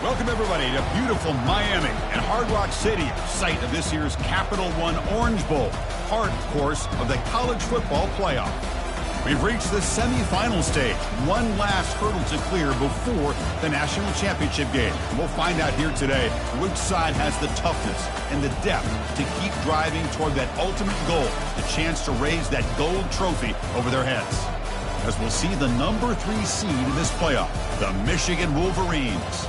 Welcome, everybody, to beautiful Miami and Hard Rock Stadium, site of this year's Capital One Orange Bowl, part, of course, of the college football playoff. We've reached the semifinal stage, one last hurdle to clear before the national championship game. We'll find out here today which side has the toughness and the depth to keep driving toward that ultimate goal, the chance to raise that gold trophy over their heads. As we'll see the number 3 seed in this playoff, the Michigan Wolverines,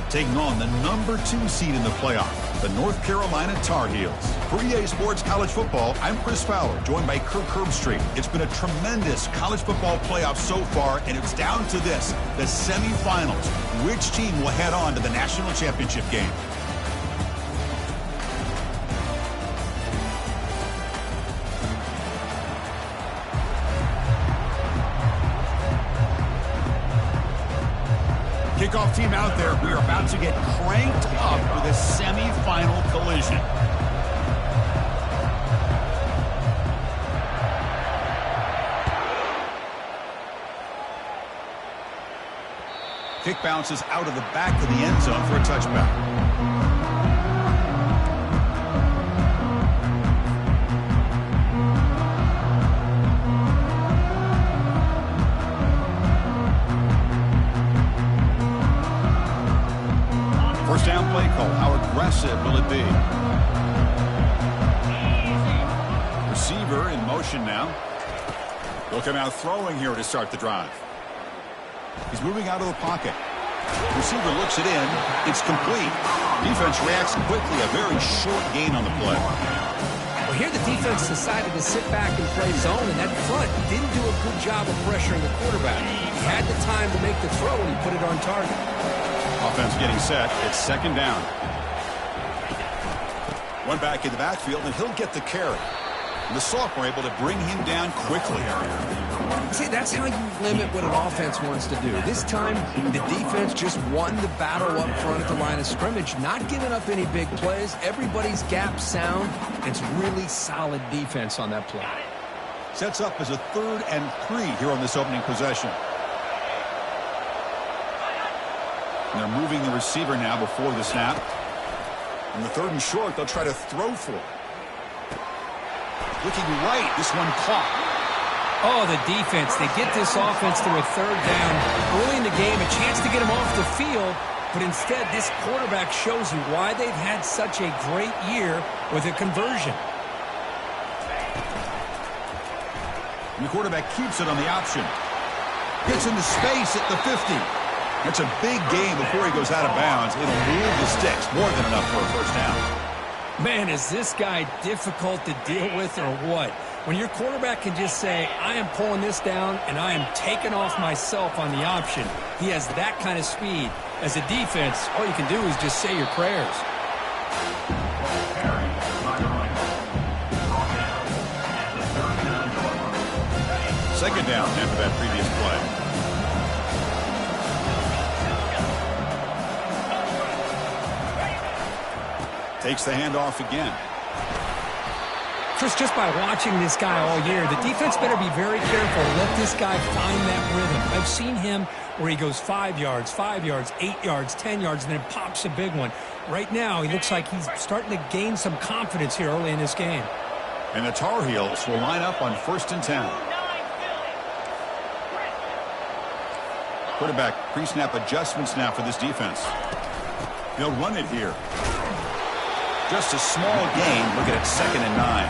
taking on the number 2 seed in the playoff, the North Carolina Tar Heels. For EA Sports College Football, I'm Chris Fowler, joined by Kirk Herbstreit. It's been a tremendous college football playoff so far, and it's down to this, the semifinals. Which team will head on to the national championship game? Kickoff team out there. We are about to get cranked up with a semifinal collision. Kick bounces out of the back of the end zone for a touchback. First down play call. How aggressive will it be? Receiver in motion now. He'll come out throwing here to start the drive. He's moving out of the pocket. Receiver looks it in. It's complete. Defense reacts quickly. A very short gain on the play. Well, here the defense decided to sit back and play zone, and that front didn't do a good job of pressuring the quarterback. He had the time to make the throw, and he put it on target. Offense getting set. It's second down. One back in the backfield, and he'll get the carry. And the sophomore able to bring him down quickly. See, that's how you limit what an offense wants to do. This time, the defense just won the battle up front at the line of scrimmage, not giving up any big plays. Everybody's gap sound. It's really solid defense on that play. Sets up as a 3rd and 3 here on this opening possession. And they're moving the receiver now before the snap. On the 3rd and short, they'll try to throw for it. Looking right, this one caught. Oh, the defense. They get this offense to a 3rd down early in the game, a chance to get them off the field. But instead, this quarterback shows you why they've had such a great year with a conversion. And the quarterback keeps it on the option. Gets into space at the 50. That's a big gain before he goes out of bounds. It'll move the sticks. More than enough for a first down. Man, is this guy difficult to deal with or what? When your quarterback can just say, I am pulling this down and I am taking off myself on the option. He has that kind of speed. As a defense, all you can do is just say your prayers. Second down after that previous play. Takes the handoff again. Chris, just by watching this guy all year, the defense better be very careful. Let this guy find that rhythm. I've seen him where he goes 5 yards, 8 yards, 10 yards, and then pops a big one. Right now, he looks like he's starting to gain some confidence here early in this game. And the Tar Heels will line up on 1st and 10. Quarterback pre-snap adjustments now for this defense. They'll run it here. Just a small gain. Look at it, 2nd and 9.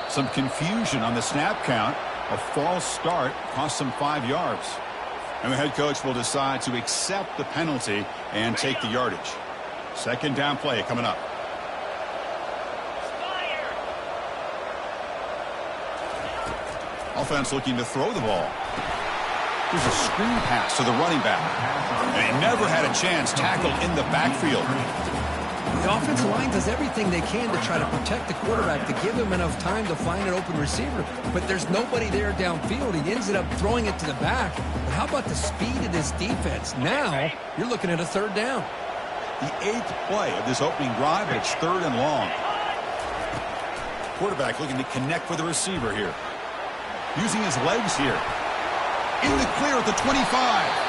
Some confusion on the snap count. A false start cost them 5 yards. And the head coach will decide to accept the penalty and take the yardage. Second down play coming up. Offense looking to throw the ball. Here's a screen pass to the running back. And he never had a chance tackled in the backfield. The offensive line does everything they can to try to protect the quarterback, to give him enough time to find an open receiver. But there's nobody there downfield. He ends up throwing it to the back. But how about the speed of this defense? Now you're looking at a third down. The 8th play of this opening drive, and it's 3rd and long. Quarterback looking to connect with the receiver here. Using his legs here. In the clear at the 25.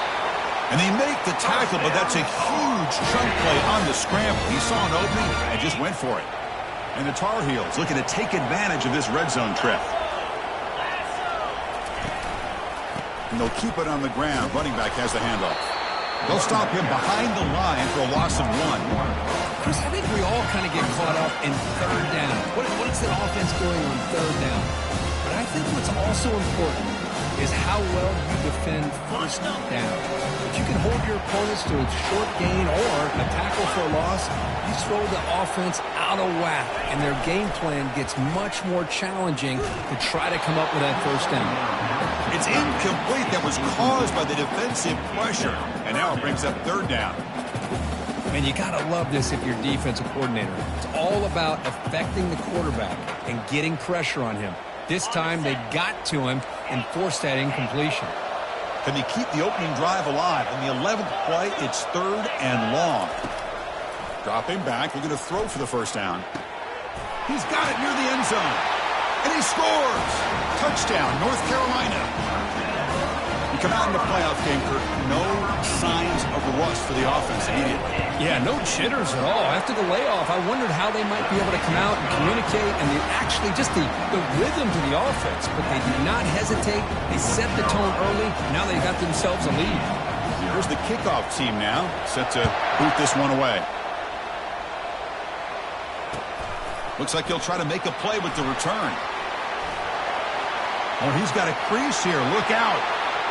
And they make the tackle, but that's a huge chunk play on the scramble. He saw an opening and just went for it. And the Tar Heels looking to take advantage of this red zone trip. And they'll keep it on the ground. Running back has the handoff. They'll stop him behind the line for a loss of 1. Chris, I think we all kind of get caught up in third down. What is the offense doing on third down? But I think what's also important is how well you defend first down. If you can hold your opponents to a short gain or a tackle for a loss, you throw the offense out of whack, and their game plan gets much more challenging to try to come up with that first down. It's incomplete. That was caused by the defensive pressure. And now it brings up 3rd down. And you got to love this if you're defensive coordinator. It's all about affecting the quarterback and getting pressure on him. This time they got to him and forced that incompletion. Can they keep the opening drive alive? On the 11th play, it's 3rd and long. Dropping back, looking to throw for the first down. He's got it near the end zone. And he scores! Touchdown, North Carolina. You come out in the playoff game, Kurt, no signs of rust for the offense immediately. Yeah, no jitters at all. After the layoff, I wondered how they might be able to come out and communicate and actually just the rhythm to the offense. But they did not hesitate. They set the tone early. Now they got themselves a lead. Here's the kickoff team now, set to boot this one away. Looks like he'll try to make a play with the return. Oh, he's got a crease here. Look out.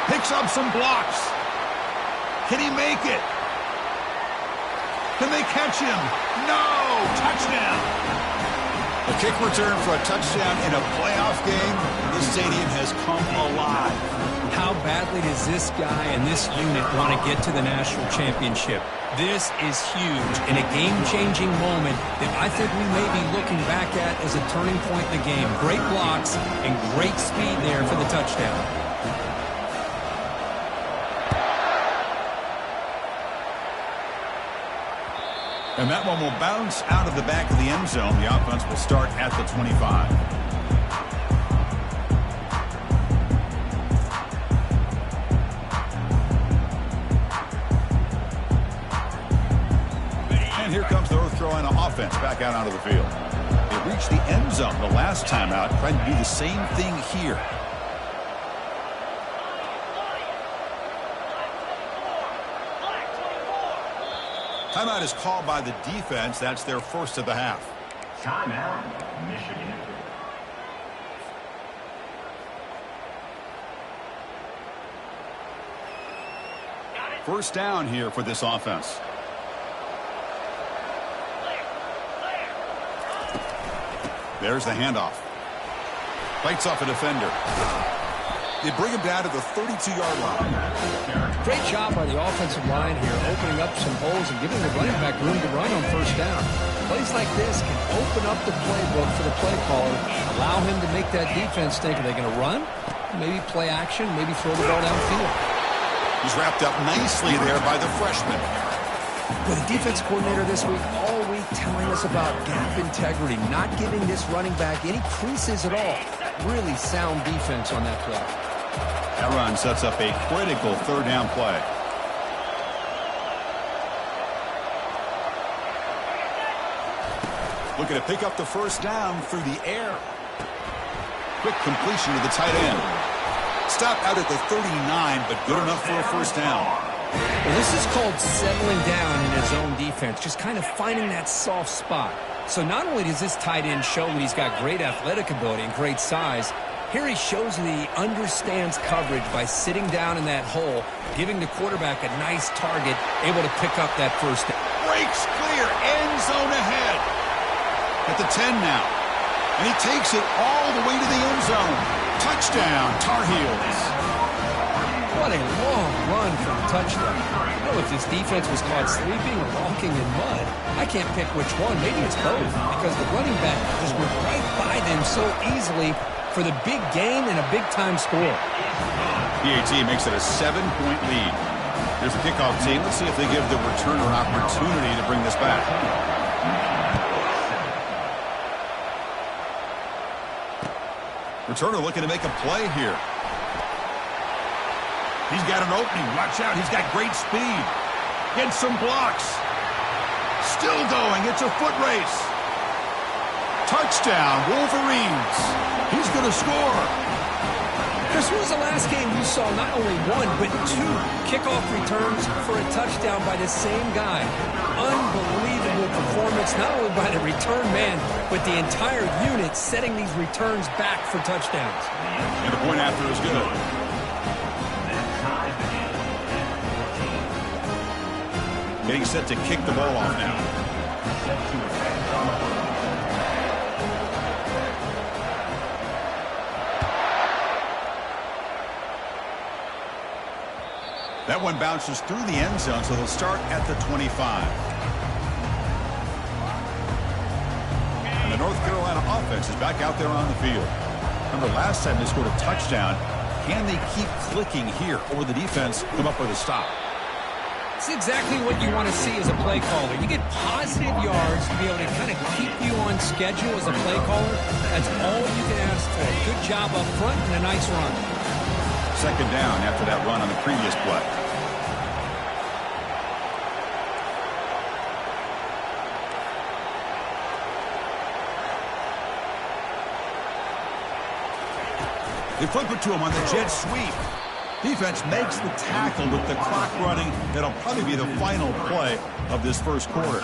Picks up some blocks. Can he make it? Can they catch him? No! Touchdown! A kick return for a touchdown in a playoff game. This stadium has come alive. How badly does this guy and this unit want to get to the national championship? This is huge and a game-changing moment that I think we may be looking back at as a turning point in the game. Great blocks and great speed there for the touchdown. And that one will bounce out of the back of the end zone. The offense will start at the 25. And here comes the North Carolina offense back out onto the field. They reached the end zone the last time out, trying to do the same thing here. Timeout is called by the defense. That's their first of the half. Timeout, Michigan. First down here for this offense. There's the handoff. Fights off a defender. They bring him down to the 32-yard line. Great job by the offensive line here, opening up some holes and giving the running back room to run on first down. Plays like this can open up the playbook for the play caller, allow him to make that defense think, are they going to run? Maybe play action, maybe throw the ball downfield. He's wrapped up nicely there by the freshman. With the defense coordinator this week, all week telling us about gap integrity, not giving this running back any creases at all. Really sound defense on that play. That run sets up a critical third down play. Looking to pick up the first down through the air. Quick completion to the tight end. Stop out at the 39, but good enough for a first down. Well, this is called settling down in his own defense, just kind of finding that soft spot. So not only does this tight end show that he's got great athletic ability and great size, here he shows that he understands coverage by sitting down in that hole, giving the quarterback a nice target, able to pick up that first down. Breaks clear, end zone ahead. At the 10 now. And he takes it all the way to the end zone. Touchdown, Tar Heels. What a long run for a touchdown. don't know if this defense was caught sleeping or walking in mud. I can't pick which one. Maybe it's both, because the running back just went right by them so easily for the big gain and a big-time score. PAT makes it a 7-point lead. Here's the kickoff team. Let's see if they give the returner opportunity to bring this back. Returner looking to make a play here. He's got an opening. Watch out. He's got great speed. Gets some blocks. Still going. It's a foot race. Touchdown, Wolverines. He's going to score. Chris, when was the last game you saw not only one, but two kickoff returns for a touchdown by the same guy? Unbelievable performance, not only by the return man, but the entire unit setting these returns back for touchdowns. And the point after is good. Getting set to kick the ball off now. That one bounces through the end zone, so they'll start at the 25. And the North Carolina offense is back out there on the field. Remember, last time they scored a touchdown. Can they keep clicking here, or will the defense come up with a stop? It's exactly what you want to see as a play caller. You get positive yards to be able to kind of keep you on schedule as a play caller. That's all you can ask for. Good job up front and a nice run. Second down after that run on the previous play. They flip it to him on the jet sweep. Defense makes the tackle with the clock running. That'll probably be the final play of this first quarter.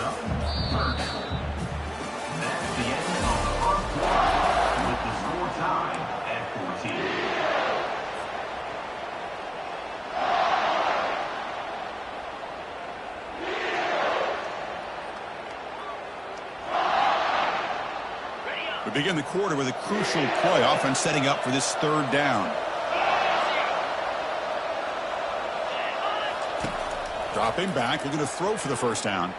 We begin the quarter with a crucial play. Offense setting up for this third down. Dropping back, looking to throw for the first down.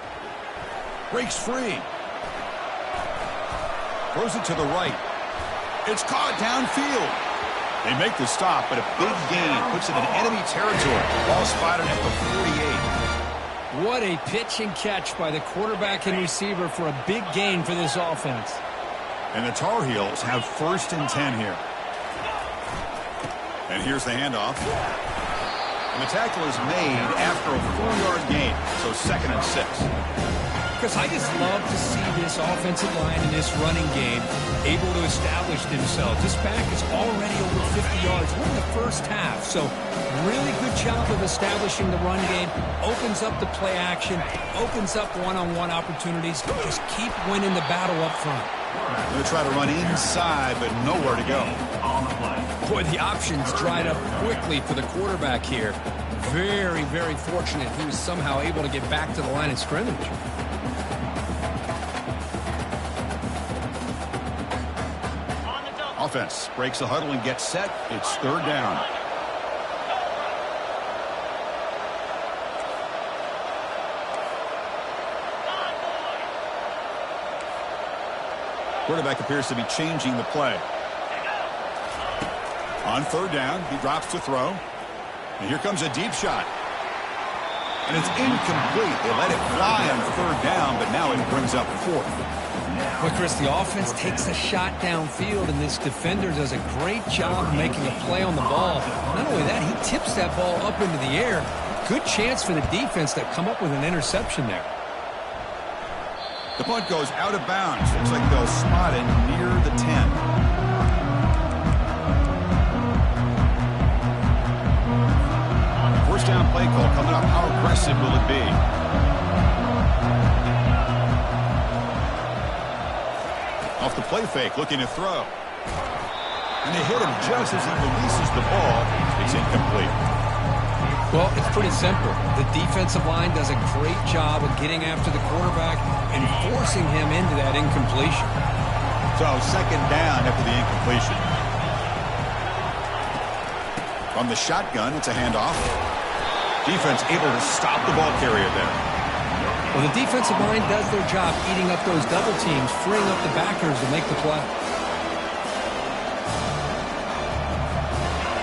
Breaks free. Throws it to the right. It's caught downfield. They make the stop, but a big gain puts it in enemy territory. Ball spotted at the 48. What a pitch and catch by the quarterback and receiver for a big gain for this offense. And the Tar Heels have 1st and 10 here. And here's the handoff. And the tackle is made after a 4-yard gain, so 2nd and 6. Because I just love to see this offensive line in this running game able to establish themselves. This back is already over 50 yards. We're in the first half, so really good job of establishing the run game. Opens up the play action, opens up one-on-one opportunities. Just keep winning the battle up front. Going to try to run inside, but nowhere to go. Boy, the options dried up quickly for the quarterback here. Very, very fortunate he was somehow able to get back to the line of scrimmage. Offense breaks the huddle and gets set. It's 3rd down. Quarterback appears to be changing the play. On 3rd down, he drops to throw. And here comes a deep shot. And it's incomplete. They let it fly on 3rd down, but now it brings up 4th. Well, Chris, the offense takes a shot downfield, and this defender does a great job making a play on the ball. Not only that, he tips that ball up into the air. Good chance for the defense to come up with an interception there. The punt goes out of bounds. Looks like they'll spot it near the 10. First down play call coming up. How aggressive will it be? Off the play fake, looking to throw. And they hit him just as he releases the ball. It's incomplete. Well, it's pretty simple. The defensive line does a great job of getting after the quarterback and forcing him into that incompletion. So 2nd down after the incompletion. From the shotgun, it's a handoff. Defense able to stop the ball carrier there. Well, the defensive line does their job eating up those double teams, freeing up the backers to make the play.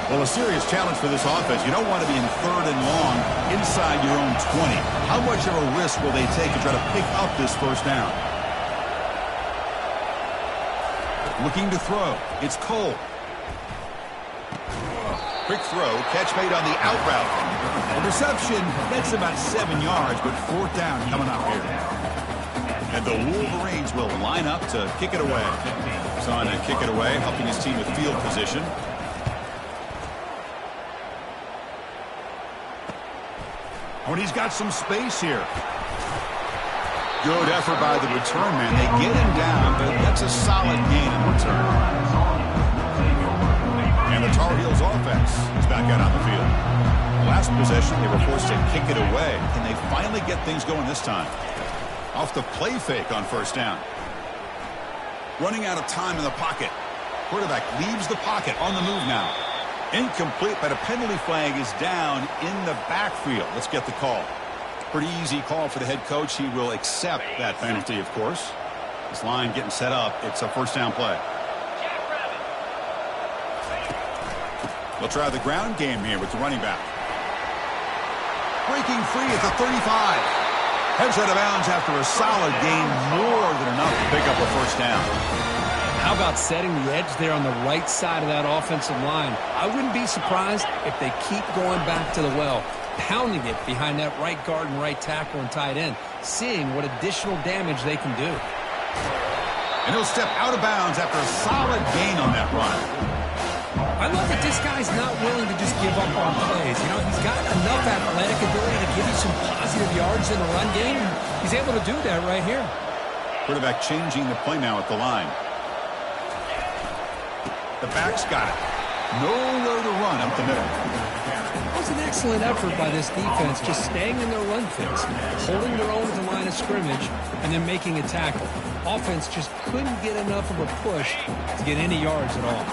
Well, a serious challenge for this offense. You don't want to be in 3rd and long inside your own 20. How much of a risk will they take to try to pick up this first down? Looking to throw. It's Cole. Quick throw. Catch made on the out route. The reception, that's about 7 yards, but 4th down coming up here. And the Wolverines will line up to kick it away. He's on to kick it away, helping his team with field position. When he's got some space here. Good effort by the return man. They get him down, but that's a solid gain in return. And the Tar Heels offense is back out on the field. Last possession, they were forced to kick it away. Can they finally get things going this time? Off the play fake on 1st down. Running out of time in the pocket. Quarterback leaves the pocket on the move now. Incomplete, but a penalty flag is down in the backfield. Let's get the call. Pretty easy call for the head coach. He will accept that penalty, of course. This line getting set up. It's a 1st down play. They'll try the ground game here with the running back. Breaking free at the 35. Heads out of bounds after a solid gain, more than enough to pick up a 1st down. How about setting the edge there on the right side of that offensive line? I wouldn't be surprised if they keep going back to the well, pounding it behind that right guard and right tackle and tight end, seeing what additional damage they can do. And he'll step out of bounds after a solid gain on that run. I love that this guy's not willing to just give up on plays. You know, he's got enough athletic ability to give you some positive yards in the run game. He's able to do that right here. Quarterback changing the play now at the line. The back's got it. Nowhere to run up the middle. That was an excellent effort by this defense, just staying in their run fits, holding their own at the line of scrimmage, and then making a tackle. Offense just couldn't get enough of a push to get any yards at all.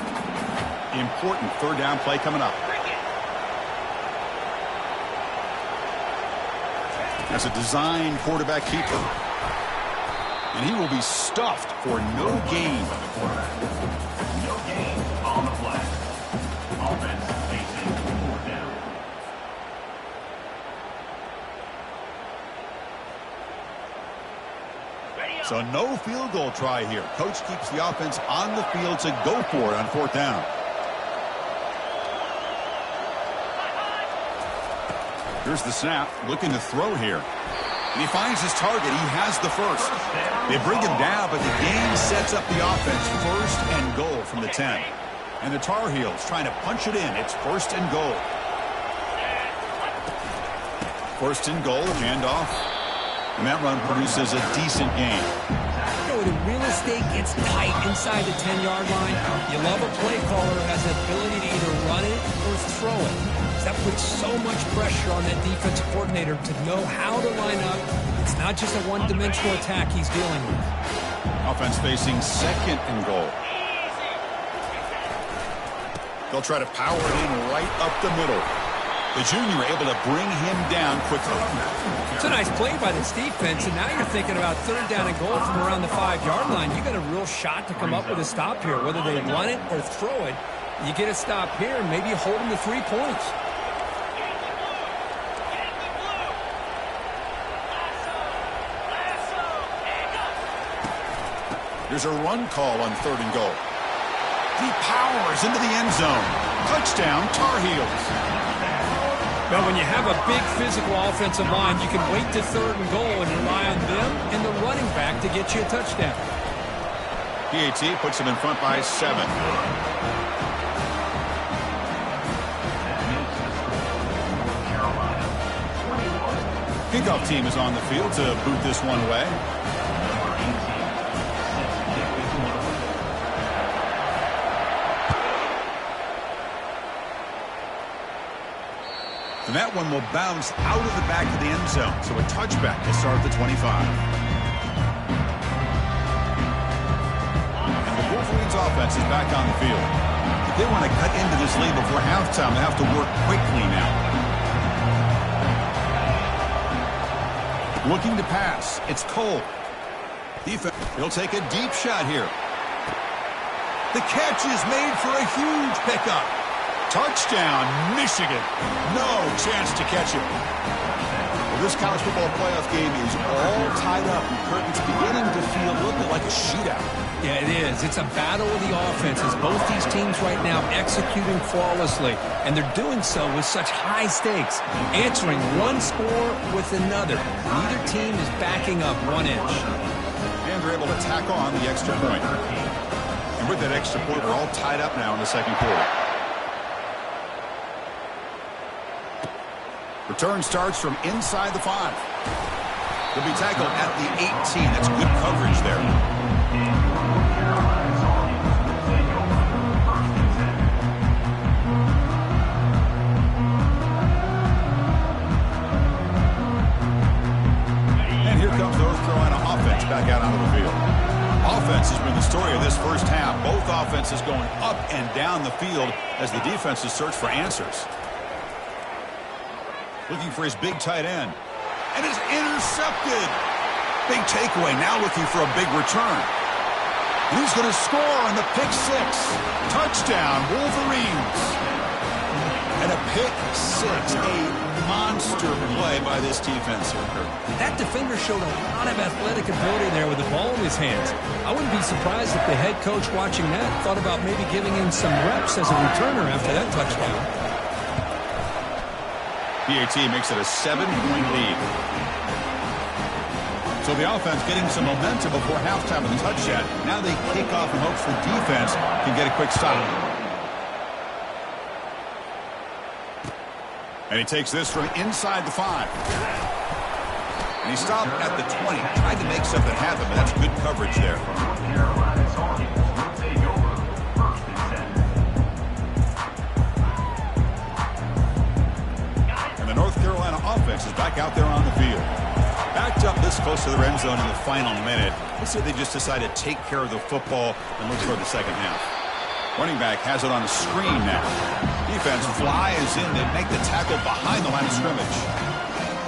Important 3rd down play coming up. As a design quarterback keeper. And he will be stuffed for no gain. No gain on the play. Offense facing 4th down. So no field goal try here. Coach keeps the offense on the field to go for it on 4th down. Here's the snap, looking to throw here. And he finds his target. He has the first. They bring him down, but the gain sets up the offense 1st and goal from the 10. And the Tar Heels trying to punch it in. It's 1st and goal. 1st and goal, handoff. And that run produces a decent gain. You know, when real estate gets tight inside the 10-yard line, you love a play caller who has the ability to either run it or throw it. That puts so much pressure on that defensive coordinator to know how to line up. It's not just a one-dimensional attack he's dealing with. Offense facing 2nd and goal. They'll try to power it in right up the middle. The junior able to bring him down quickly. It's a nice play by this defense, and now you're thinking about 3rd down and goal from around the 5-yard line. You got a real shot to come up with a stop here. Whether they run it or throw it, you get a stop here and maybe hold them to 3 points. There's a run call on 3rd and goal. He powers into the end zone. Touchdown, Tar Heels. Well, when you have a big physical offensive line, you can wait to 3rd and goal and rely on them and the running back to get you a touchdown. PAT puts him in front by 7. Kickoff team is on the field to boot this one away. And that one will bounce out of the back of the end zone. So a touchback to start the 25. And the Wolverines offense is back on the field. If they want to cut into this lead before halftime, they have to work quickly now. Looking to pass. It's Cole. Defense. He'll take a deep shot here. The catch is made for a huge pickup. Touchdown, Michigan. No chance to catch it. Well, this college football playoff game is all tied up. The curtain's beginning to feel a little bit like a shootout. Yeah, it is. It's a battle of the offenses. Both these teams right now executing flawlessly, and they're doing so with such high stakes, answering one score with another. Neither team is backing up 1 inch. And they're able to tack on the extra point. And with that extra point, we're all tied up now in the second quarter. Return starts from inside the 5. He'll be tackled at the 18. That's good coverage there. Back out onto the field. Offense has been the story of this first half. Both offenses going up and down the field as the defenses search for answers. Looking for his big tight end. And it's intercepted. Big takeaway. Now looking for a big return. And he's going to score on the pick 6. Touchdown, Wolverines. And a pick 6. A monster play by this defense here. That defender showed a lot of athletic ability there with the ball in his hands. I wouldn't be surprised if the head coach watching that thought about maybe giving him some reps as a returner after that touchdown. PAT makes it a 7-point lead. So the offense getting some momentum before halftime of the touchdown. Now they kick off in hopes the defense can get a quick stop. And he takes this from inside the 5. And he stopped at the 20. Tried to make something happen, but that's good coverage there. And the North Carolina offense is back out there on the field. Backed up this close to the end zone in the final minute. Let's say they just decide to take care of the football and look toward the second half. Running back has it on a screen now. Defense flies in. They make the tackle behind the line of scrimmage.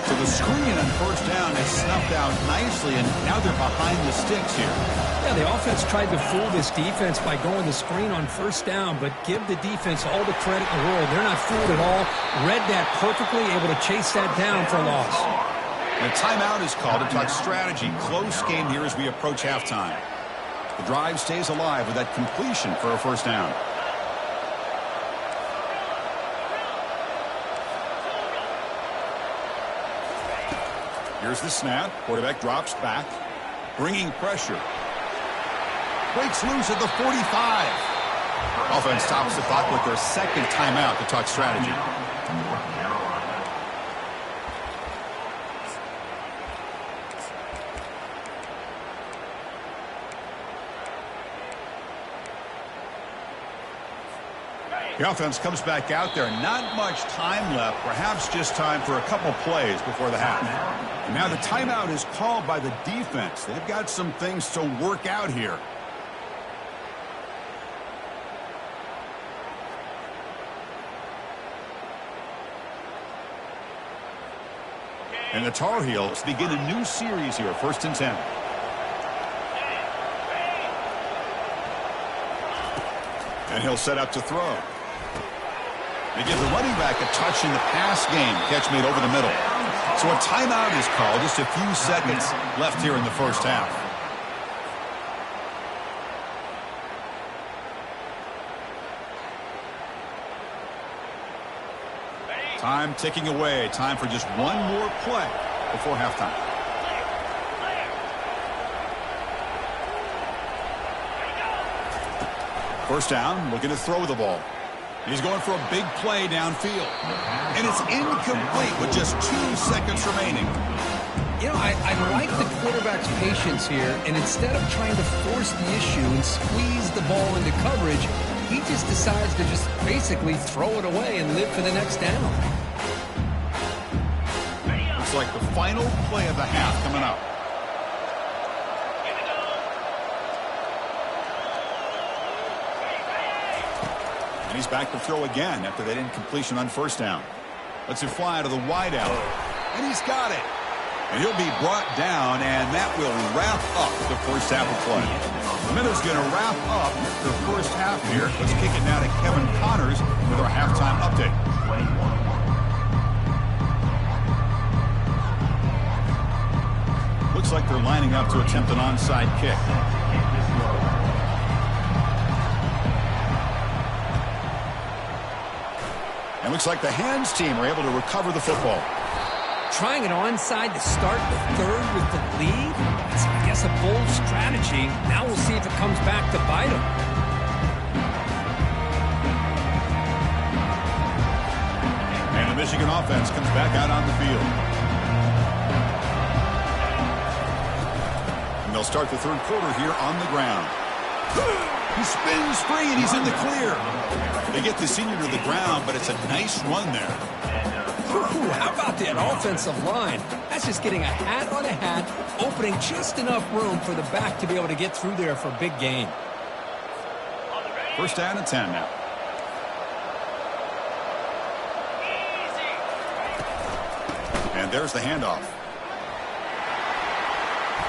So the screen on first down is snuffed out nicely, and now they're behind the sticks here. Yeah, the offense tried to fool this defense by going the screen on first down, but give the defense all the credit in the world. They're not fooled at all. Read that perfectly, able to chase that down for a loss. And a timeout is called to talk strategy. Close game here as we approach halftime. The drive stays alive with that completion for a first down. Here's the snap. Quarterback drops back. Bringing pressure. Breaks loose at the 45. Offense stops the clock with their second timeout to talk strategy. The offense comes back out there. Not much time left. Perhaps just time for a couple plays before the half. And now the timeout is called by the defense. They've got some things to work out here. And the Tar Heels begin a new series here. 1st and 10. And he'll set up to throw. They give the running back a touch in the pass game. Catch made over the middle. So a timeout is called. Just a few seconds left here in the first half. Time ticking away. Time for just one more play before halftime. First down, looking to throw the ball. He's going for a big play downfield. And it's incomplete with just 2 seconds remaining. You know, I like the quarterback's patience here, and instead of trying to force the issue and squeeze the ball into coverage, he just decides to just basically throw it away and live for the next down. Looks like the final play of the half coming up. And he's back to throw again after that incompletion on first down. Lets it fly to the wide out. And he's got it. And he'll be brought down, and that will wrap up the first half of play. The Minnows going to wrap up the first half here. Let's kick it now to Kevin Connors with our halftime update. Looks like they're lining up to attempt an onside kick. And looks like the hands team are able to recover the football. Trying it onside to start the third with the lead? It's, I guess, a bold strategy. Now we'll see if it comes back to bite them. And the Michigan offense comes back out on the field. And they'll start the third quarter here on the ground. He spins free, and he's in the clear. They get the senior to the ground, but it's a nice run there. Ooh, how about that offensive line? That's just getting a hat on a hat, opening just enough room for the back to be able to get through there for a big gain. First down and 10 now. And there's the handoff.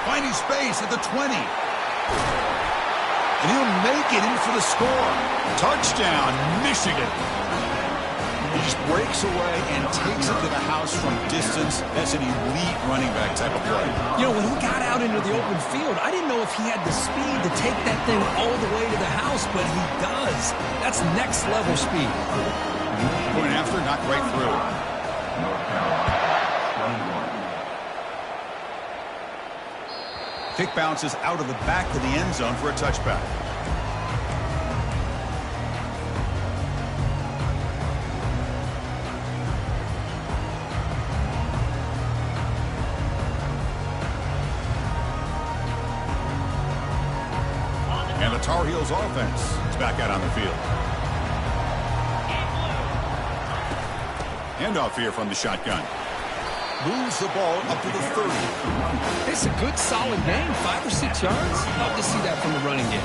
Finding space at the 20. And he'll make it in for the score. Touchdown, Michigan. He just breaks away and takes it to the house from distance. That's an elite running back type of play. You know, when he got out into the open field, I didn't know if he had the speed to take that thing all the way to the house, but he does. That's next level speed. Going after, not right through. Kick bounces out of the back of the end zone for a touchback. And the Tar Heels offense is back out on the field. Handoff here from the shotgun. Moves the ball up to the 30. It's a good, solid game. 5 or 6 yards. Love to see that from the running game.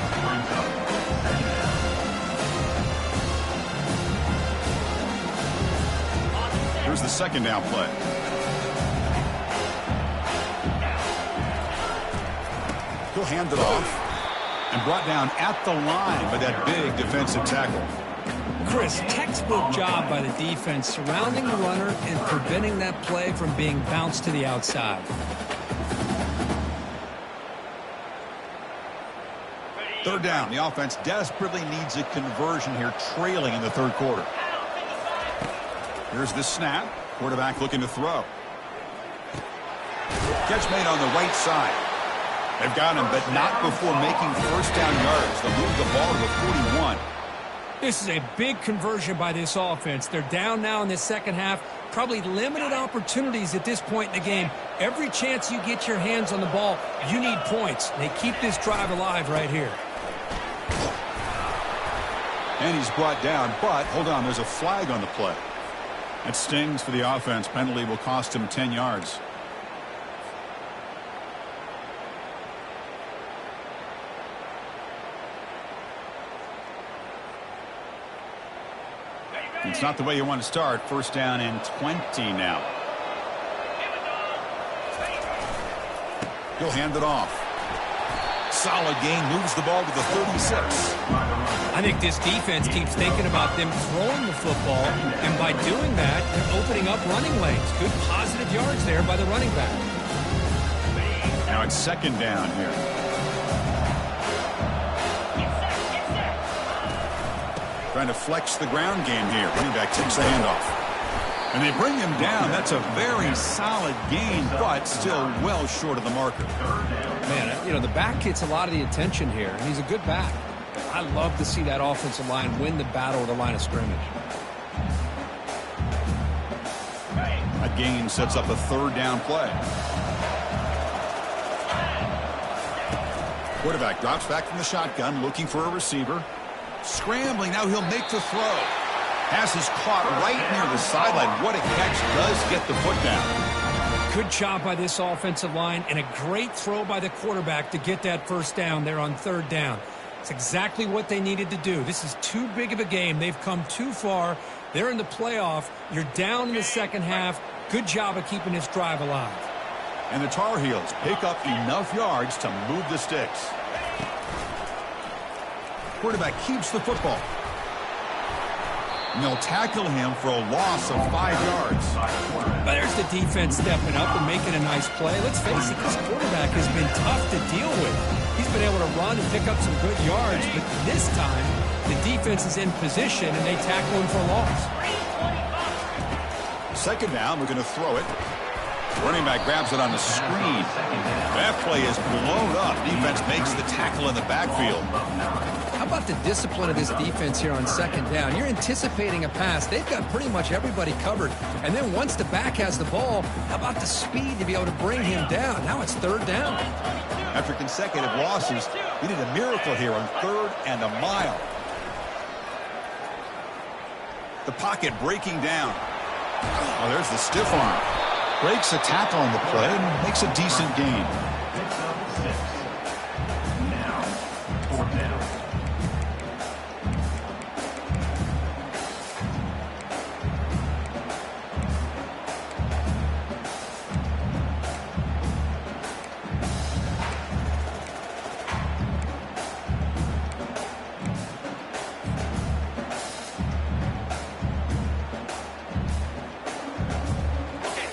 Here's the second down play. He'll hand it off. And brought down at the line by that big defensive tackle. Chris, textbook job by the defense surrounding the runner and preventing that play from being bounced to the outside. Third down. The offense desperately needs a conversion here, trailing in the third quarter. Here's the snap. Quarterback looking to throw. Catch made on the right side. They've got him, but not before making first down yards. They'll move the ball to the 41. This is a big conversion by this offense. They're down now in the second half. Probably limited opportunities at this point in the game. Every chance you get your hands on the ball, you need points. They keep this drive alive right here. And he's brought down, but hold on, there's a flag on the play. It stings for the offense. Penalty will cost him 10 yards. It's not the way you want to start. First down and 20 now. He'll hand it off. Solid gain, moves the ball to the 36. I think this defense keeps thinking about them throwing the football, and by doing that, they're opening up running lanes. Good positive yards there by the running back. Now it's second down here. Trying to flex the ground game here. Running back takes the handoff. And they bring him down. That's a very solid gain, but still well short of the marker. Man, you know, the back gets a lot of the attention here, and he's a good back. I love to see that offensive line win the battle at the line of scrimmage. That gain sets up a third down play. Quarterback drops back from the shotgun, looking for a receiver. Scrambling, now he'll make the throw. Pass is caught right near the sideline. What a catch, does get the foot down. Good job by this offensive line, and a great throw by the quarterback to get that first down there on third down. It's exactly what they needed to do. This is too big of a game. They've come too far. They're in the playoff. You're down in the second half. Good job of keeping this drive alive. And the Tar Heels pick up enough yards to move the sticks. Quarterback keeps the football. And they'll tackle him for a loss of 5 yards. But there's the defense stepping up and making a nice play. Let's face it, this quarterback has been tough to deal with. He's been able to run and pick up some good yards, but this time the defense is in position and they tackle him for a loss. Second down, we're going to throw it. Running back grabs it on the screen. That play is blown up. Defense makes the tackle in the backfield. How about the discipline of this defense here on second down? You're anticipating a pass. They've got pretty much everybody covered. And then once the back has the ball, how about the speed to be able to bring him down? Now it's third down. After consecutive losses, you need a miracle here on 3rd and a mile. The pocket breaking down. Oh, there's the stiff arm. Breaks a tackle on the play and makes a decent gain. Now, 4th down.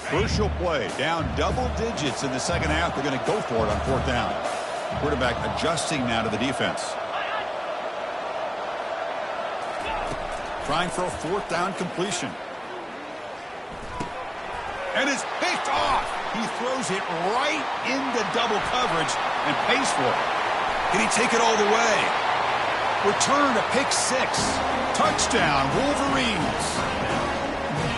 Crucial play. Down double digits in the second half. They're going to go for it on 4th down. Quarterback adjusting now to the defense. Trying for a 4th down completion. And it's picked off. He throws it right into double coverage and pays for it. Can he take it all the way? Return to pick 6. Touchdown, Wolverines.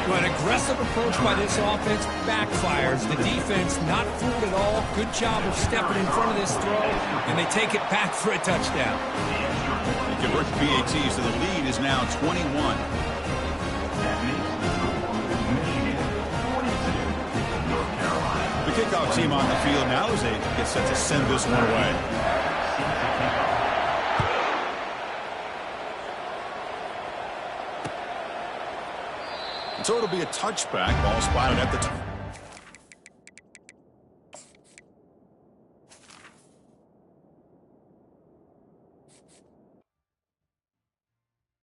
An aggressive approach by this offense backfires. The defense not fooled at all. Good job of stepping in front of this throw, and they take it back for a touchdown. They convert the PAT, so the lead is now 21. The kickoff team on the field now as they get set to send this one away. So it'll be a touchback. Ball spotted at the top.